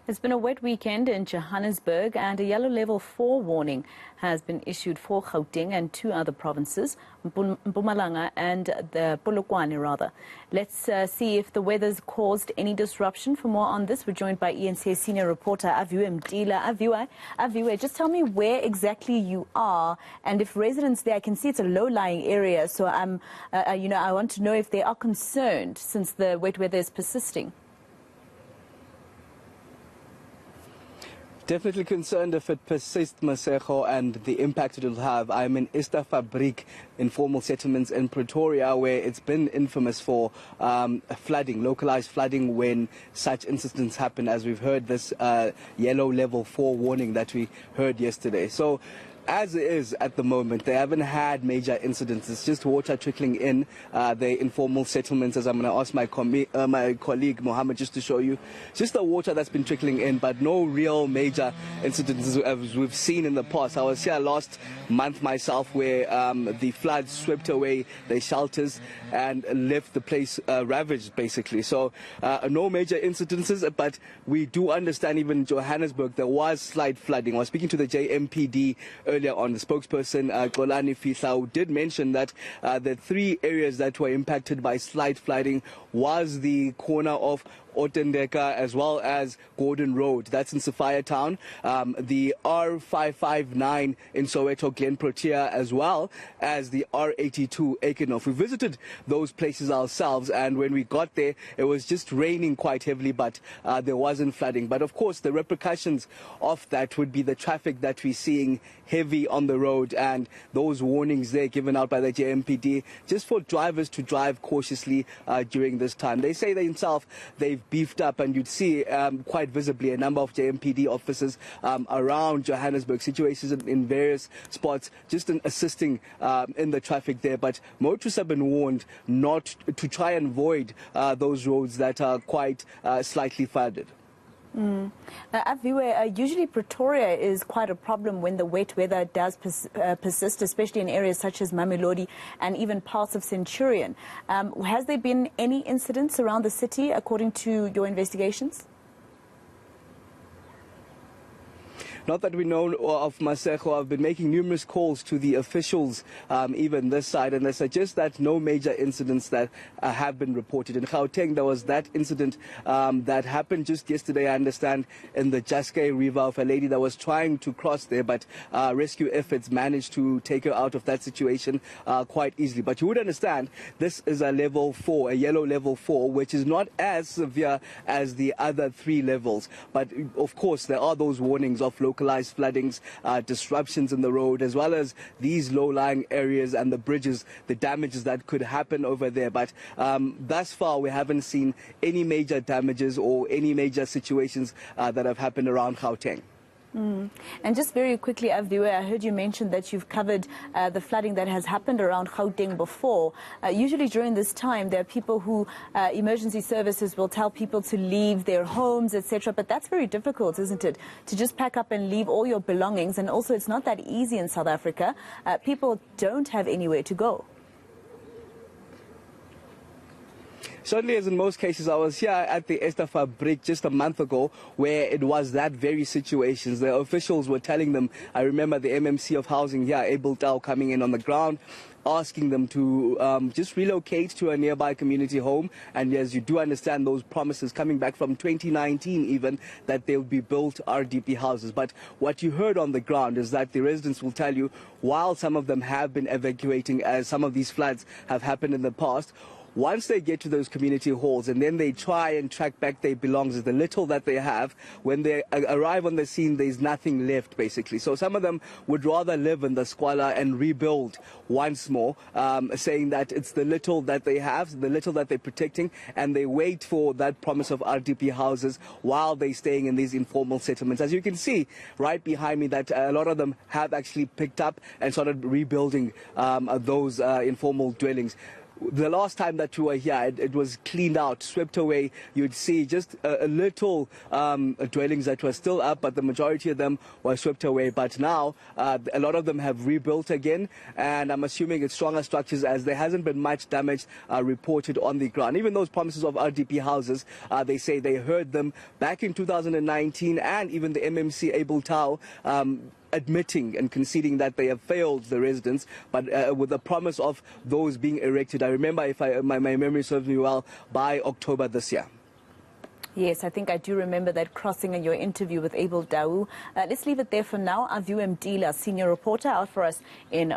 It's been a wet weekend in Johannesburg and a yellow level 4 warning has been issued for Gauteng and 2 other provinces, Mpumalanga and the Polokwane rather. Let's see if the weather's caused any disruption. For more on this, we're joined by eNCA senior reporter Aviwe Mtila. Aviwe, just tell me where exactly you are and if residents there, I can see it's a low-lying area, so I want to know if they are concerned since the wet weather is persisting. Definitely concerned if it persists, Masejo, and the impact it will have. I'm in Fabriek, informal settlements in Pretoria, where it's been infamous for flooding, localized flooding when such incidents happen, as we've heard this yellow level 4 warning that we heard yesterday. So, as it is at the moment, they haven't had major incidents. It's just water trickling in the informal settlements, as I'm going to ask my colleague Mohammed just to show you. Just the water that's been trickling in, but no real major incidents as we've seen in the past. I was here last month myself where the floods swept away the shelters and left the place ravaged, basically. So no major incidences, but we do understand even in Johannesburg there was slight flooding. I was speaking to the JMPD earlier on, the spokesperson Xolani Fihla did mention that the 3 areas that were impacted by slight flooding was the corner of Otendeka as well as Gordon Road. That's in Sophia Town. The R559 in Soweto, Glen Protea, as well as the R82 Eikenhof. We visited those places ourselves, and when we got there, it was just raining quite heavily, but there wasn't flooding. But of course, the repercussions of that would be the traffic that we're seeing heavy on the road, and those warnings there given out by the JMPD just for drivers to drive cautiously during this time. They say themselves they've beefed up, and you'd see quite visibly a number of JMPD officers around Johannesburg, situations in various spots, just in assisting in the traffic there. But motorists have been warned not to try and avoid those roads that are quite slightly flooded. Aviwe, usually Pretoria is quite a problem when the wet weather does persist, especially in areas such as Mamelodi and even parts of Centurion. Has there been any incidents around the city according to your investigations? Not that we know of, Masejo. I've been making numerous calls to the officials, even this side, and they suggest that no major incidents that have been reported. In Gauteng, there was that incident that happened just yesterday, I understand, in the Jaskei River, of a lady that was trying to cross there, but rescue efforts managed to take her out of that situation quite easily. But you would understand, this is a level 4, a yellow level 4, which is not as severe as the other 3 levels. But of course, there are those warnings of localized floodings, disruptions in the road, as well as these low-lying areas and the bridges, the damages that could happen over there. But thus far, we haven't seen any major damages or any major situations that have happened around Gauteng. And just very quickly, Aviwe, I heard you mention that you've covered the flooding that has happened around Gauteng before. Usually during this time, there are people who, emergency services will tell people to leave their homes, etc. But that's very difficult, isn't it? To just pack up and leave all your belongings. And also, it's not that easy in South Africa. People don't have anywhere to go. Certainly, as in most cases, I was here at the Fabriek just a month ago where it was that very situation. The officials were telling them, I remember the MMC of housing here, Abel Tau, coming in on the ground, asking them to just relocate to a nearby community home. And as you do understand, those promises coming back from 2019 even, that they'll be built RDP houses. But what you heard on the ground is that the residents will tell you, while some of them have been evacuating as some of these floods have happened in the past, once they get to those community halls and then they try and track back their belongings, the little that they have, when they arrive on the scene, there's nothing left, basically. So some of them would rather live in the squalor and rebuild once more, saying that it's the little that they have, the little that they're protecting, and they wait for that promise of RDP houses while they're staying in these informal settlements. As you can see right behind me, that a lot of them have actually picked up and started rebuilding those informal dwellings. the last time that you were here, it was cleaned out, swept away. You'd see just a little dwellings that were still up, but the majority of them were swept away. But now a lot of them have rebuilt again, and I'm assuming it's stronger structures, as there hasn't been much damage reported on the ground. Even those promises of RDP houses, they say they heard them back in 2019, and even the MMC Abel Tau admitting and conceding that they have failed the residents, but with the promise of those being erected. I remember, if my memory serves me well, by October this year. Yes, I think I do remember that crossing in your interview with Abel Tau. Let's leave it there for now. Aviwe Mtila, senior reporter, out for us in